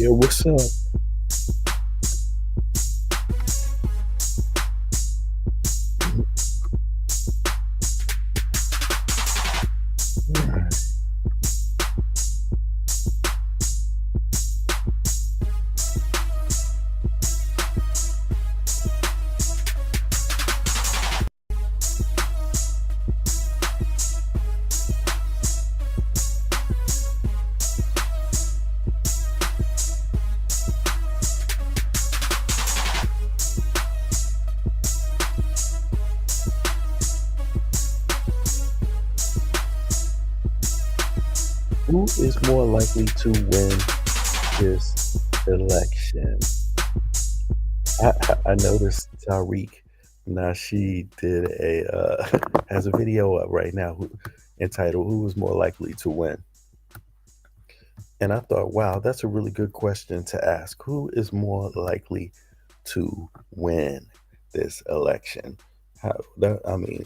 Yeah, what's up? Right. Who is more likely to win this election? I noticed Tariq. Now she did a has a video up right now entitled "Who is more likely to win?" And I thought, wow, that's a really good question to ask. Who is more likely to win this election? I mean,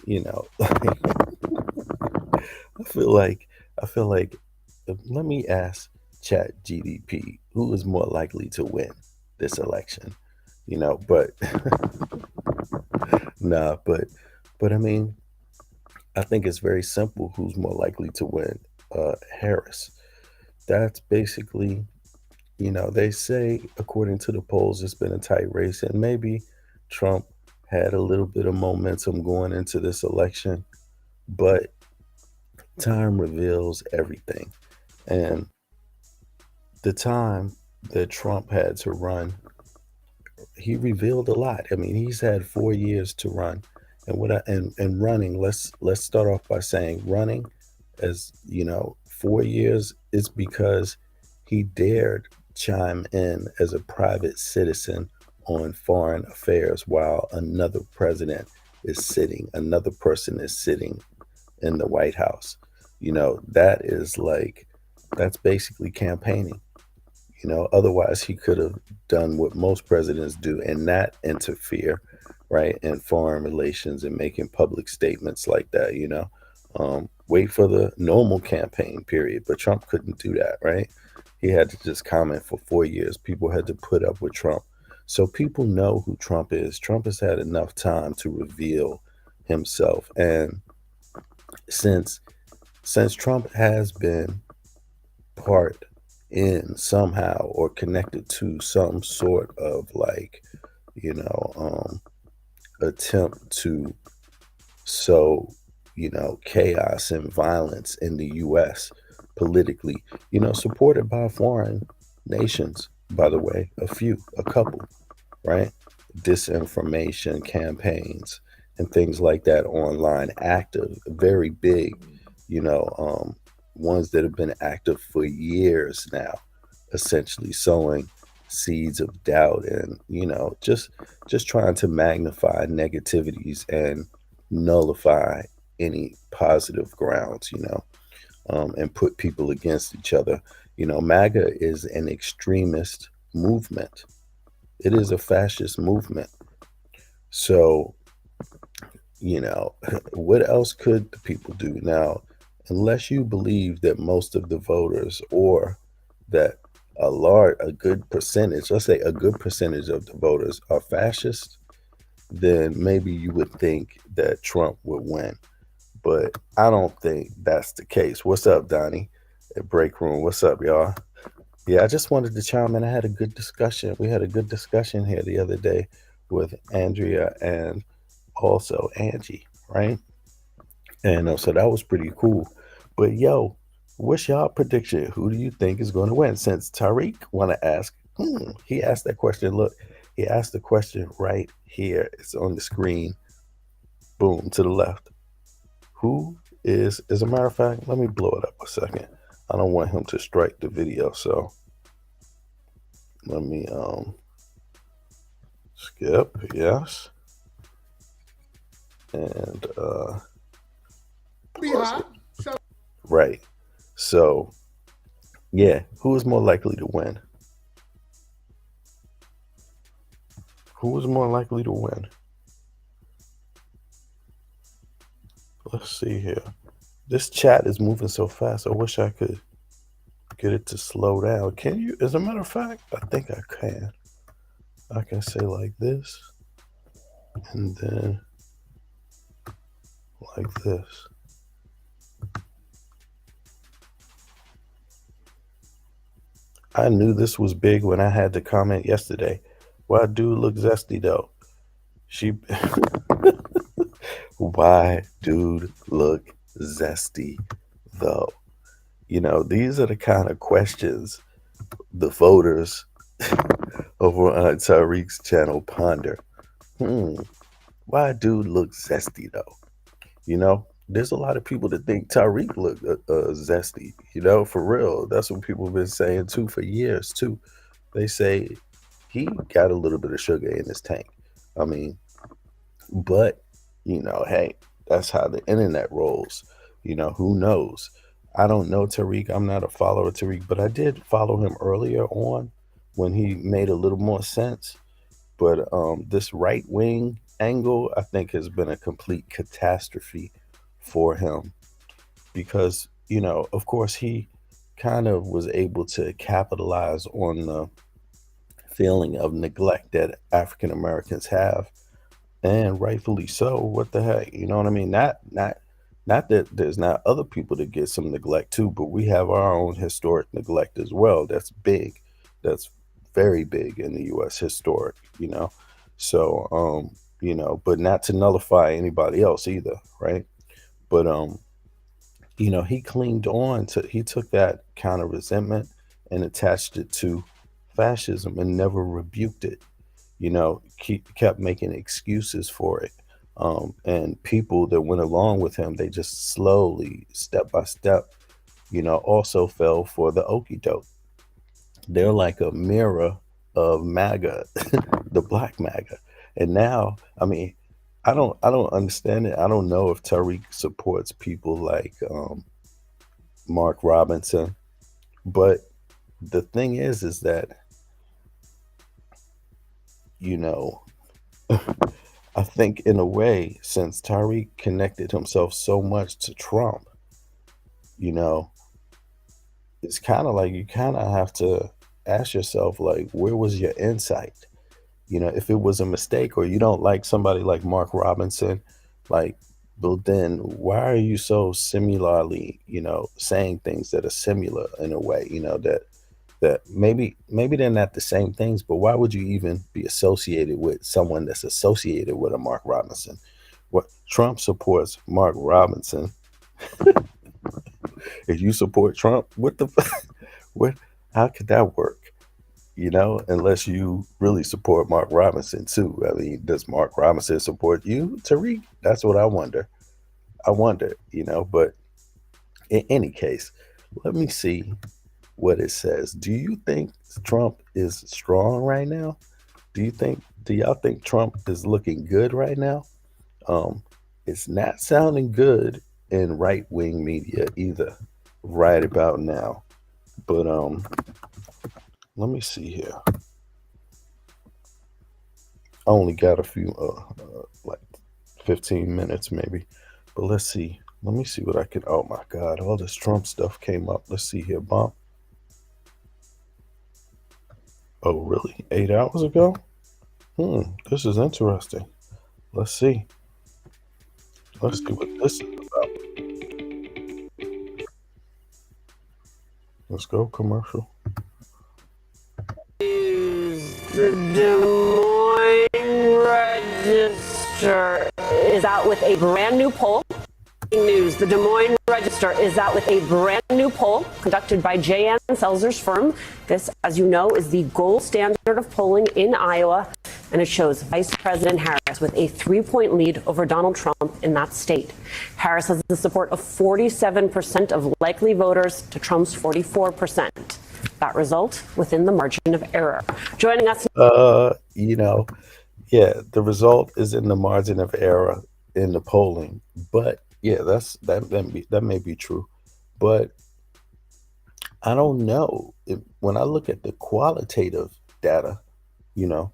I feel like let me ask Chat GDP who is more likely to win this election. But nah, but I mean, I think it's very simple who's more likely to win. Harris. That's basically, they say according to the polls it's been a tight race and maybe Trump had a little bit of momentum going into this election, but time reveals everything. And the time that Trump had to run, he revealed a lot. I mean, he's had 4 years to run, and and running. Let's start off by saying running, as 4 years is because he dared chime in as a private citizen on foreign affairs while another person is sitting in the White House. That is that's basically campaigning. Otherwise he could have done what most presidents do and not interfere, right, in foreign relations and making public statements like that. Wait for the normal campaign period, but Trump couldn't do that, right? He had to just comment for 4 years. People had to put up with Trump. So people know who Trump is. Trump has had enough time to reveal himself. And since since Trump has been part in somehow or connected to some sort of you know attempt to sow chaos and violence in the US politically, supported by foreign nations, by the way, a couple, right? Disinformation campaigns and things like that online, active, very big, ones that have been active for years now, essentially sowing seeds of doubt and, just trying to magnify negativities and nullify any positive grounds, and put people against each other. MAGA is an extremist movement. It is a fascist movement. So, you know, what else could the people do now? Unless you believe that most of the voters or that a good percentage, let's say a good percentage of the voters are fascist, then maybe you would think that Trump would win. But I don't think that's the case. What's up, Donnie? At Break Room. What's up, y'all? Yeah, I just wanted to chime in. I had a good discussion. We had a good discussion here the other day with Andrea and also Angie, right? And so that was pretty cool. But yo, what's y'all prediction? Who do you think is going to win? Since Tariq want to ask, he asked that question. Look, he asked the question right here. It's on the screen. Boom, to the left. Who is, as a matter of fact, let me blow it up a second. I don't want him to strike the video, so let me skip, yes, and Be pause it. hot. So Right. So yeah, who is more likely to win? Who is more likely to win? Let's see here. This chat is moving so fast. I wish I could. get it to slow down. Can you? As a matter of fact, I think I can. I can say like this, and then like this. I knew this was big when I had the comment yesterday. Why dude look zesty though? She Why dude look zesty though? These are the kind of questions the voters over on Tariq's channel ponder. Hmm, why dude look zesty though? There's a lot of people that think Tariq look zesty. For real. That's what people have been saying too for years too. They say he got a little bit of sugar in his tank. I mean, but hey, that's how the internet rolls. Who knows? I don't know Tariq. I'm not a follower of Tariq, but I did follow him earlier on when he made a little more sense. But this right wing angle, I think, has been a complete catastrophe for him because, of course, he kind of was able to capitalize on the feeling of neglect that African Americans have, and rightfully so. What the heck, you know what I mean? Not that there's not other people that get some neglect too, but we have our own historic neglect as well. That's big. That's very big in the U.S. historic. So but not to nullify anybody else either, right? But he he took that kind of resentment and attached it to fascism and never rebuked it. Kept making excuses for it. And people that went along with him, they just slowly, step by step, also fell for the okey doke. They're like a mirror of MAGA, the black MAGA. And now, I mean, I don't understand it. I don't know if Tariq supports people like Mark Robinson, but the thing is that you know I think in a way, since Tariq connected himself so much to Trump, you know, it's kind of like you kind of have to ask yourself, like, where was your insight? If it was a mistake or you don't like somebody like Mark Robinson, like, well, then why are you so similarly, saying things that are similar in a way, that maybe they're not the same things, but why would you even be associated with someone that's associated with a Mark Robinson? What Trump supports Mark Robinson. If you support Trump, what the what how could that work? Unless you really support Mark Robinson too. I mean, does Mark Robinson support you, Tariq? That's what I wonder. But in any case, let me see what it says. Do you think Trump is strong right now? Do y'all think Trump is looking good right now? Um, it's not sounding good in right wing media either, right about now. But let me see here. I only got a few, like 15 minutes maybe. But let's see. Let me see what I can. Oh my God, all this Trump stuff came up. Let's see here, Bob. Oh, really? 8 hours ago? This is interesting. Let's see. Let's see what this is about. Let's go commercial. The Des Moines Register is out with a brand new poll. News. The Des Moines Register is out with a brand new poll conducted by J.N. Selzer's firm. This, as you know, is the gold standard of polling in Iowa, and it shows Vice President Harris with a 3-point lead over Donald Trump in that state. Harris has the support of 47% of likely voters to Trump's 44%. That result within the margin of error. Joining us. Yeah, the result is in the margin of error in the polling, but yeah, that may be true, but I don't know when I look at the qualitative data, the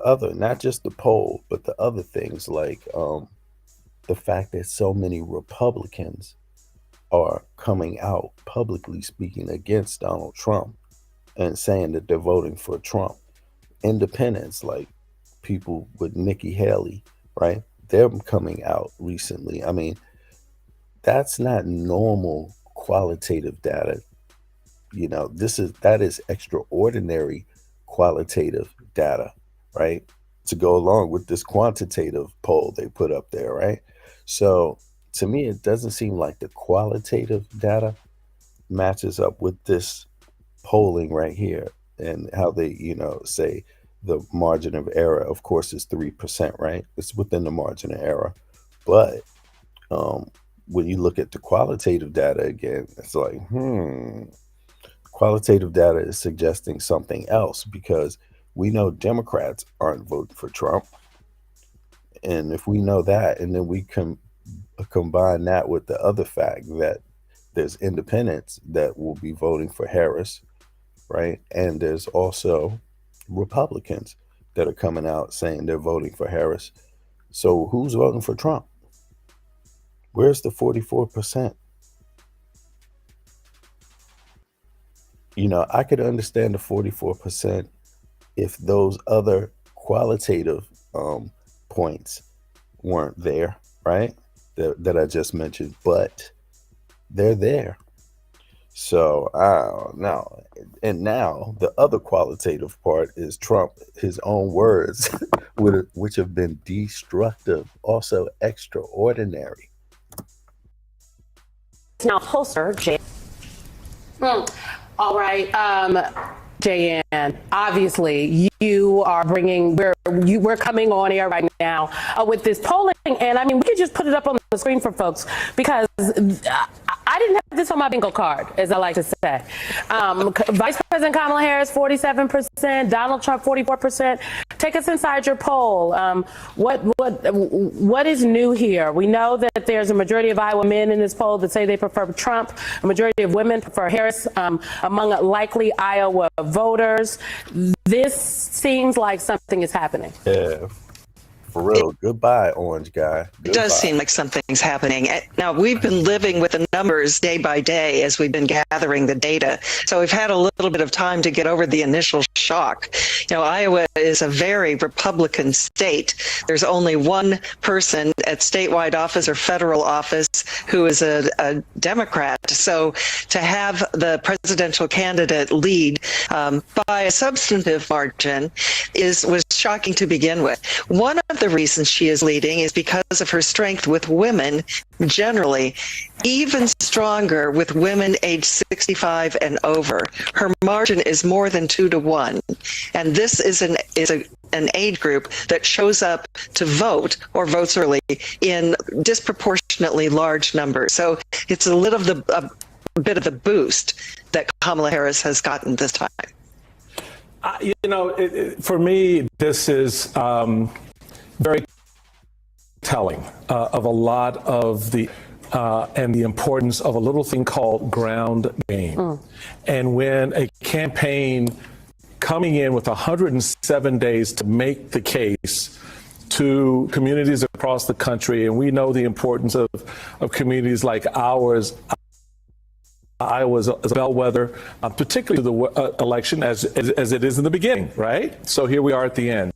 other, not just the poll, but the other things like the fact that so many Republicans are coming out publicly speaking against Donald Trump and saying that they're voting for Trump. Independents, like people with Nikki Haley, right? They're coming out recently. I mean, that's not normal qualitative data. That is extraordinary qualitative data, right? To go along with this quantitative poll they put up there, right? So to me, it doesn't seem like the qualitative data matches up with this polling right here and how they, say the margin of error, of course, is 3%, right? It's within the margin of error. But um, when you look at the qualitative data again, it's like, qualitative data is suggesting something else because we know Democrats aren't voting for Trump. And if we know that, and then we can combine that with the other fact that there's independents that will be voting for Harris, right? And there's also Republicans that are coming out saying they're voting for Harris. So who's voting for Trump? Where's the 44%? I could understand the 44% if those other qualitative points weren't there, right? That I just mentioned, but they're there. So I don't know. And now the other qualitative part is Trump, his own words, which have been destructive, also extraordinary. Now, pollster Jay. All right, Jayann, obviously you are we're coming on air right now with this polling, and I mean we could just put it up on the screen for folks because I didn't have this on my bingo card, as I like to say. Vice President Kamala Harris 47%, Donald Trump 44%. Take us inside your poll. What is new here? We know that there's a majority of Iowa men in this poll that say they prefer Trump. A majority of women prefer Harris among likely Iowa voters. This seems like something is happening. Yeah, for real. Goodbye, orange guy. Goodbye. It does seem like something's happening. Now, we've been living with the numbers day by day as we've been gathering the data. So we've had a little bit of time to get over the initial shock. Iowa is a very Republican state. There's only one person at statewide office or federal office who is a Democrat. So to have the presidential candidate lead by a substantive margin was shocking to begin with. One of the reasons she is leading is because of her strength with women generally, even stronger with women aged 65 and over. Her margin is more than 2-1. And this is an age group that shows up to vote or votes early in disproportionately large numbers. So it's a bit of the boost that Kamala Harris has gotten this time. For me, this is very telling of a lot of the and the importance of a little thing called ground game. And when a campaign coming in with 107 days to make the case to communities across the country, and we know the importance of communities like ours. Iowa is a bellwether, particularly to the election as it is in the beginning, right? So here we are at the end.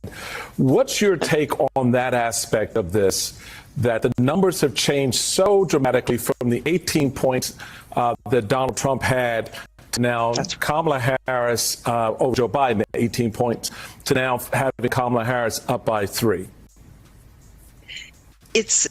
What's your take on that aspect of this, that the numbers have changed so dramatically from the 18 points that Donald Trump had to now Kamala Harris over Joe Biden, 18 points, to now having Kamala Harris up by 3? It's,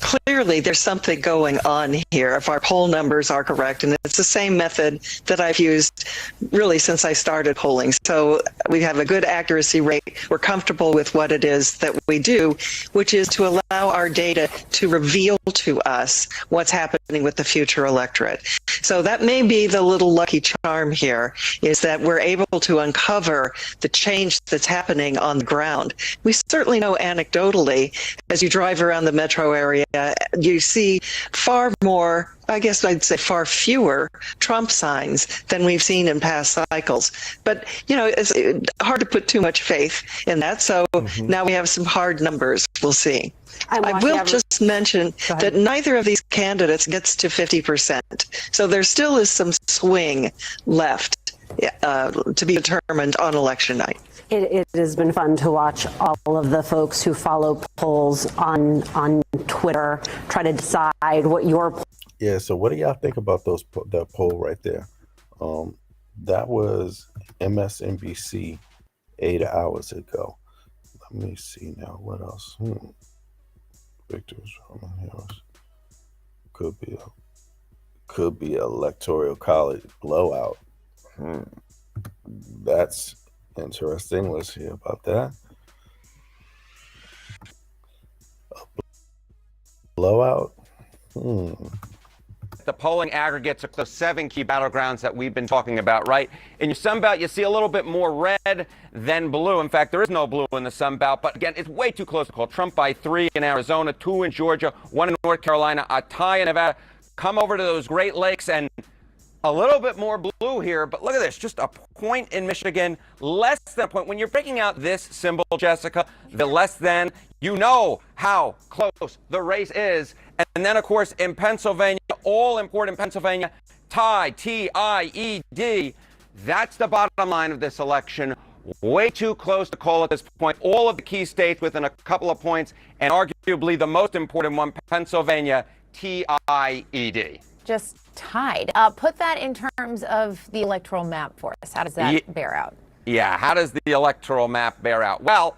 clearly there's something going on here if our poll numbers are correct, and it's the same method that I've used really since I started polling. So we have a good accuracy rate. We're comfortable with what it is that we do, which is to allow our data to reveal to us what's happening with the future electorate. So that may be the little lucky charm here, is that we're able to uncover the change that's happening on the ground. We certainly know anecdotally, as you drive around the metro area you see far more, I guess I'd say far fewer Trump signs than we've seen in past cycles. But, it's hard to put too much faith in that. So now we have some hard numbers. We'll see. I will just mention that neither of these candidates gets to 50%. So there still is some swing left to be determined on election night. It has been fun to watch all of the folks who follow polls on Twitter try to decide what your. Yeah. So what do y'all think about that poll right there? That was MSNBC 8 hours ago. Let me see now. What else? Victor's Harris could be electoral college blowout. That's interesting. Let's hear about that. A blowout. The polling aggregates are the 7 key battlegrounds that we've been talking about, right? In your Sun Belt, you see a little bit more red than blue. In fact, there is no blue in the Sun Belt, but again, it's way too close to call. Trump by 3 in Arizona, 2 in Georgia, 1 in North Carolina, a tie in Nevada. Come over to those Great Lakes and a little bit more blue here, but look at this, just a point in Michigan, less than a point. When you're breaking out this symbol, Jessica, the less than, you know how close the race is. And then, of course, in Pennsylvania, all important Pennsylvania, tied, T-I-E-D. That's the bottom line of this election. Way too close to call at this point. All of the key states within a couple of points, and arguably the most important one, Pennsylvania, T-I-E-D. Just tied. Put that in terms of the electoral map for us. How does that bear out? Yeah, how does the electoral map bear out? Well,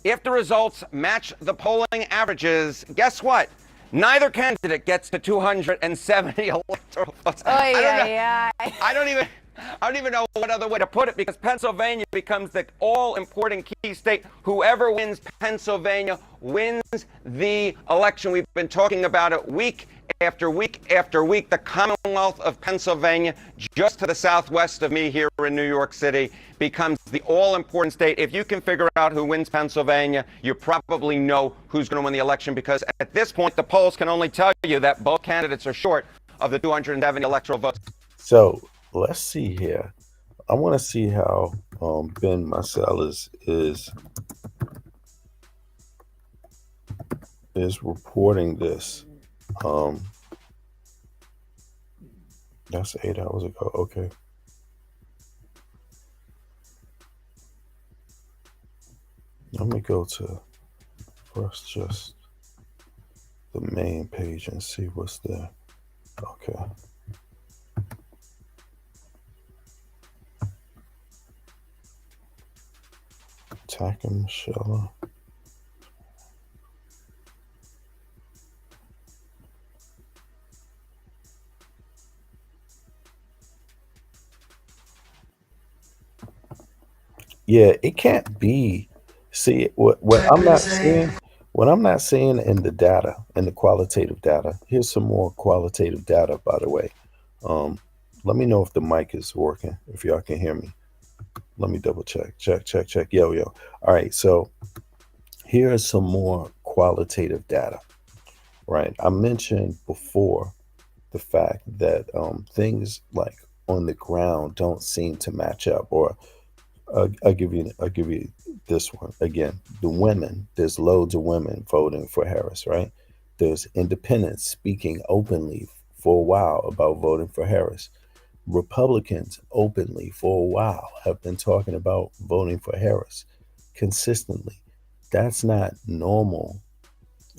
if the results match the polling averages, guess what? Neither candidate gets to 270 electoral votes. I don't even know what other way to put it, because Pennsylvania becomes the all-important key state. Whoever wins Pennsylvania wins the election. We've been talking about it week after week after week. The Commonwealth of Pennsylvania, just to the southwest of me here in New York City, becomes the all-important state. If you can figure out who wins Pennsylvania, you probably know who's going to win the election, because at this point, the polls can only tell you that both candidates are short of the 270 electoral votes. So let's see here. I want to see how Ben Marcellus is reporting this. That's 8 hours ago. Okay. Let me go to first just the main page and see what's there. Okay. Attacking Michelle. Yeah, it can't be. See, what I'm not seeing in the data, in the qualitative data. Here's some more qualitative data, by the way. Let me know if the mic is working, if y'all can hear me. Let me double check. Check. Yo. All right, so here is some more qualitative data, right? I mentioned before the fact that things like on the ground don't seem to match up, or I'll give you this one again. The women, there's loads of women voting for Harris, right? There's independents speaking openly for a while about voting for Harris. Republicans openly for a while have been talking about voting for Harris consistently. That's not normal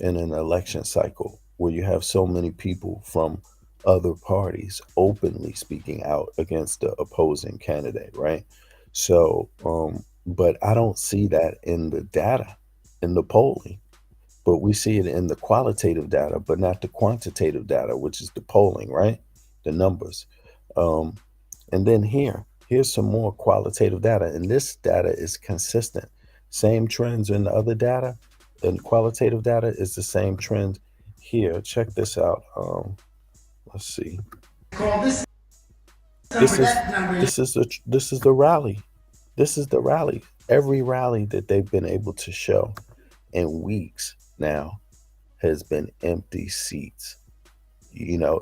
in an election cycle where you have so many people from other parties openly speaking out against the opposing candidate, right? So, but I don't see that in the data, in the polling, but we see it in the qualitative data, but not the quantitative data, which is the polling, right? The numbers. And then here's some more qualitative data, and this data is consistent. Same trends in the other data, and qualitative data is the same trend here. Check this out. Let's see. This is the rally. This is the rally. Every rally that they've been able to show in weeks now has been empty seats.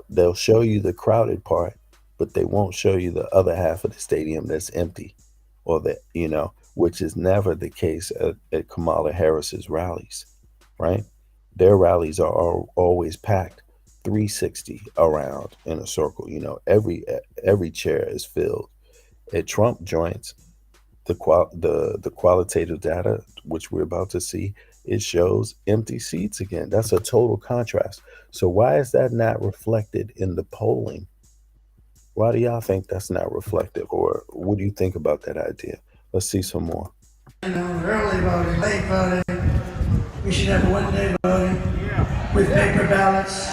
They'll show you the crowded part, but they won't show you the other half of the stadium that's empty, or which is never the case at Kamala Harris's rallies, right? Their rallies are always packed 360 around in a circle. Every chair is filled. At Trump joints, the qualitative data, which we're about to see, it shows empty seats again. That's a total contrast. So why is that not reflected in the polling? Why do y'all think that's not reflected, or what do you think about that idea? Let's see some more. Early voting, late voting. We should have one-day voting with paper ballots,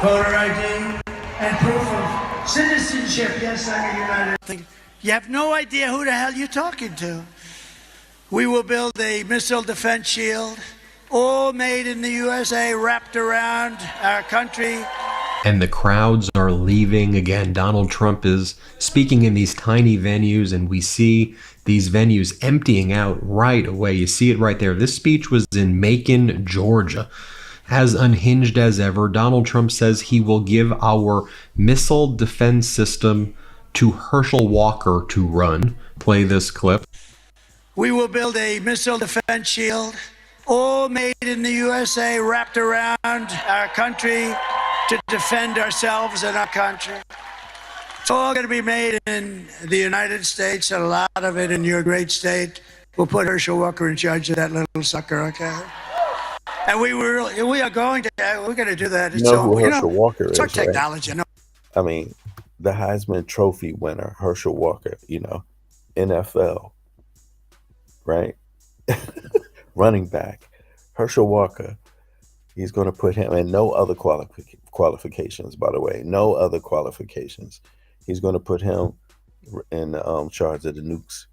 voter ID, and proof of citizenship. Yes, I'm a United. You have no idea who the hell you're talking to. We will build a missile defense shield, all made in the USA, wrapped around our country. And the crowds are leaving. Again, Donald Trump is speaking in these tiny venues, and we see these venues emptying out right away. You see it right there. This speech was in Macon, Georgia. As unhinged as ever, Donald Trump says he will give our missile defense system to Herschel Walker to run. Play this clip. We will build a missile defense shield, all made in the USA, wrapped around our country to defend ourselves and our country. It's all going to be made in the United States, and a lot of it in your great state. We'll put Herschel Walker in charge of that little sucker, okay? And we're going to do that. You know who Herschel Walker it's our is, technology. right? I mean, the Heisman Trophy winner, Herschel Walker, NFL, right? Running back, Herschel Walker. He's going to put him, and no other qualifications, by the way, no other qualifications. He's going to put him in charge of the nukes.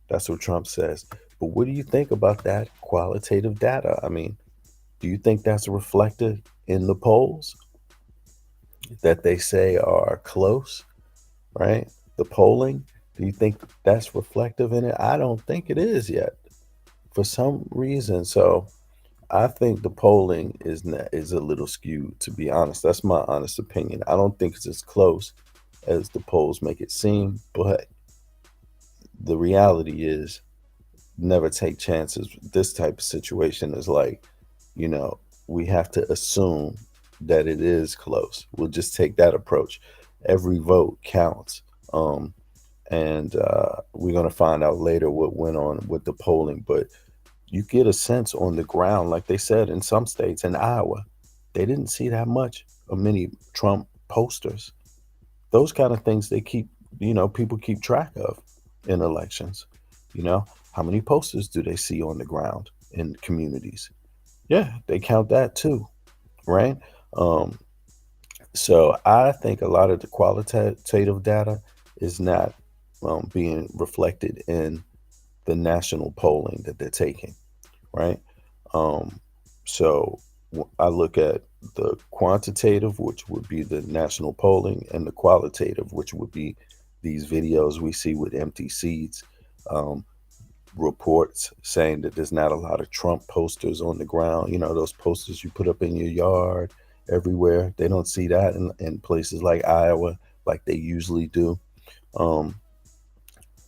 That's what Trump says. But what do you think about that qualitative data? I mean, do you think that's reflected in the polls that they say are close, right? The polling, do you think that's reflective in it? I don't think it is yet for some reason. So I think the polling is a little skewed, to be honest. That's my honest opinion. I don't think it's as close as the polls make it seem, but the reality is never take chances. This type of situation is like, we have to assume that it is close. We'll just take that approach. Every vote counts. And we're going to find out later what went on with the polling, but you get a sense on the ground, like they said in some states, in Iowa, they didn't see that much of many Trump posters. Those kind of things they keep, people keep track of in elections. How many posters do they see on the ground in communities? Yeah, they count that too, right? So I think a lot of the qualitative data is not being reflected in the national polling that they're taking, right? So I look at the quantitative, which would be the national polling, and the qualitative, which would be these videos we see with empty seats, reports saying that there's not a lot of Trump posters on the ground. Those posters you put up in your yard everywhere. They don't see that in places like Iowa like they usually do.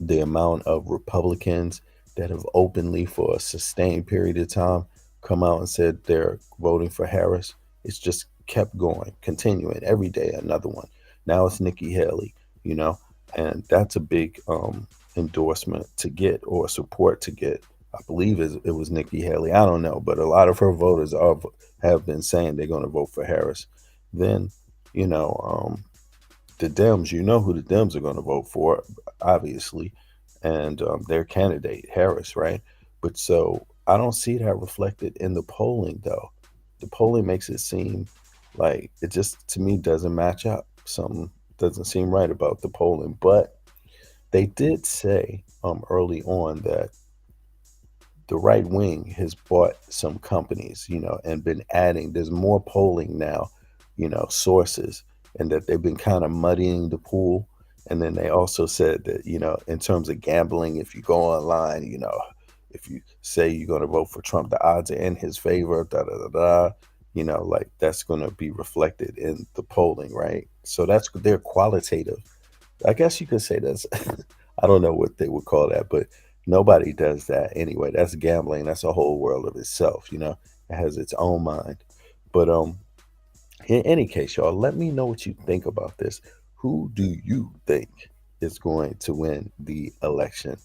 The amount of Republicans that have openly for a sustained period of time come out and said they're voting for Harris, it's just kept going, continuing every day, another one. Now it's Nikki Haley, and that's a big endorsement to get, or support to get. I believe it was Nikki Haley. I don't know, but a lot of her voters have been saying they're going to vote for Harris. Then, the Dems, who the Dems are going to vote for, obviously, and their candidate, Harris, right? But so I don't see that reflected in the polling, though. The polling makes it seem like it just, to me, doesn't match up. Something doesn't seem right about the polling. But they did say early on that the right wing has bought some companies, and been adding. There's more polling now, sources, and that they've been kind of muddying the pool. And then they also said that, in terms of gambling, if you go online, if you say you're going to vote for Trump, the odds are in his favor, da da da da. You know, like that's going to be reflected in the polling, right? So that's their qualitative. I guess you could say that's, I don't know what they would call that, but nobody does that anyway. That's gambling. That's a whole world of itself, you know, it has its own mind. But in any case, y'all, let me know what you think about this. Who do you think is going to win the election?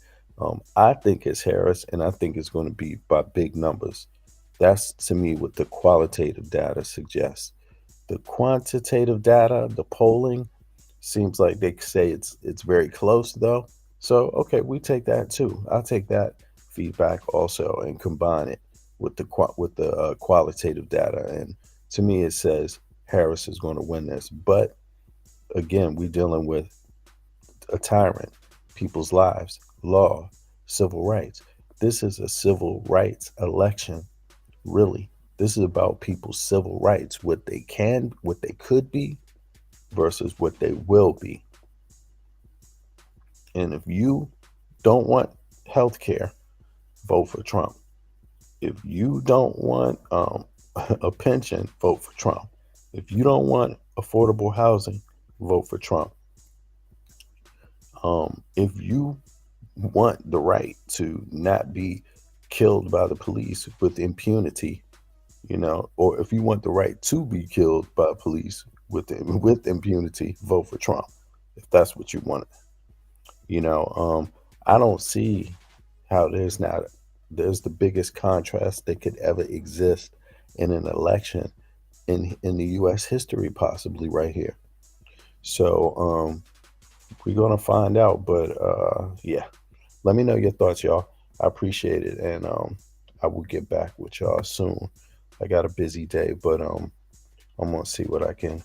I think it's Harris, and I think it's going to be by big numbers. That's to me what the qualitative data suggests. The quantitative data, the polling, seems like they say it's very close though. So okay, we take that too. I'll take that feedback also and combine it with the qualitative data. And to me, it says Harris is going to win this. But again, we're dealing with a tyrant, people's lives, law, civil rights. This is a civil rights election, really. This is about people's civil rights, what they can, what they could be versus what they will be. And if you don't want health care, vote for Trump. If you don't want a pension, vote for Trump. If you don't want affordable housing, vote for Trump. If you want the right to not be killed by the police with impunity, you know, or if you want the right to be killed by police with impunity, vote for Trump. If that's what you want, you know, I don't see how there's the biggest contrast that could ever exist in an election in the U.S. history, possibly right here. So we're gonna find out, but yeah, let me know your thoughts, y'all. I appreciate it, and I will get back with y'all soon. I got a busy day, but I'm gonna see what I can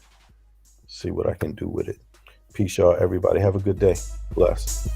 do with it. Peace, y'all. Everybody have a good day. Bless.